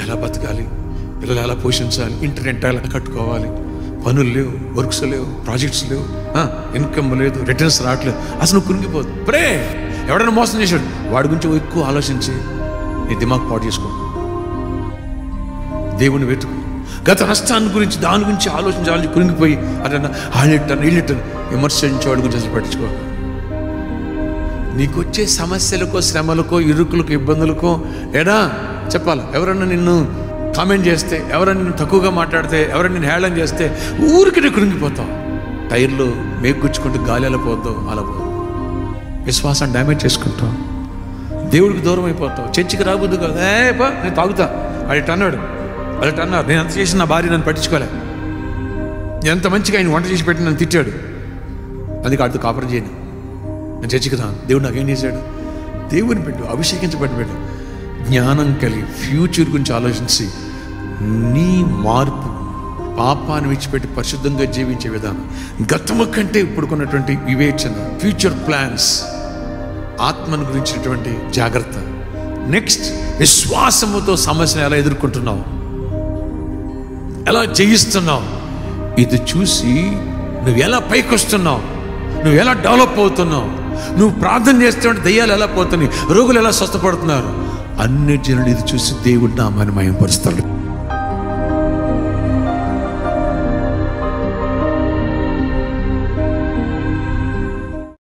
ఎలా బతకాలి, పిల్లలు ఎలా పోషించాలి, ఇంటి రెంట్ ఎలా కట్టుకోవాలి, పనులు లేవు, వర్క్స్ లేవు, ప్రాజెక్ట్స్ లేవు, ఇన్కమ్ లేదు, రిటర్న్స్ రావట్లేదు, అసలు నువ్వు కురిగిపోదు. ప్రే. ఎవడైనా మోసం చేశాడు వాడి గురించి ఎక్కువ ఆలోచించి నీ దిమాగ్ పాటు చేసుకో. దేవుని వెతుకు. గత నష్టాన్ని గురించి దాని గురించి ఆలోచించి కురింగిపోయి అదన్నా వాళ్ళిట్టాను వీళ్ళిట్టాను విమర్శించే వాడి గురించి అసలు పట్టించుకో. నీకు వచ్చే సమస్యలకో, శ్రమలకో, ఇరుకులకో, ఇబ్బందులకో ఎడా చెప్పాలి. ఎవరన్నా నిన్ను కామెంట్ చేస్తే, ఎవరన్నా నిన్ను తక్కువగా మాట్లాడితే, ఎవరైనా నిన్ను హేళన చేస్తే ఊరికి కురింగిపోతావు. టైర్లు మేగుచ్చుకుంటూ గాలి ఎలా పోద్దావు అలా పోదు. విశ్వాసాన్ని డ్యామేజ్ చేసుకుంటావు, దేవుడికి దూరం అయిపోతావు. చర్చికి రాబోద్దు కదా, నేను తాగుతా వాడిట్ అన్నాడు, వాళ్ళటి అన్నారు. నేను ఎంత చేసిన నా భార్య నన్ను పట్టించుకోలే, ఎంత మంచిగా ఆయన వంట చేసి పెట్టి నన్ను తిట్టాడు, అందుకే వాడితో కాపురం చేయను, నేను చర్చికి రాను. దేవుడు నాకేం చేశాడు? దేవుని పెట్టు, అభిషేకించబడి పెట్టు. జ్ఞానం కలిగి ఫ్యూచర్ గురించి ఆలోచించి నీ మార్పు, పాపాన్ని విడిచిపెట్టి పరిశుద్ధంగా జీవించే విధానం, గతము కంటే ఇప్పుడుకున్నటువంటి వివేచన, ఫ్యూచర్ ప్లాన్స్, ఆత్మను గురించినటువంటి జాగ్రత్త. నెక్స్ట్, విశ్వాసముతో సమస్యను ఎలా ఎదుర్కొంటున్నావు, ఎలా జయిస్తున్నావు, ఇది చూసి నువ్వు ఎలా పైకి వస్తున్నావు, నువ్వు ఎలా డెవలప్ అవుతున్నావు, నువ్వు ప్రార్థన చేస్తుంటే దయ్యాలు ఎలా పోతున్నాయి, రోగులు ఎలా స్వస్థపడుతున్నారు, అన్ని జనులు ఇది చూసి దేవుడు నామాన్ని మహిమపరుస్తాడు.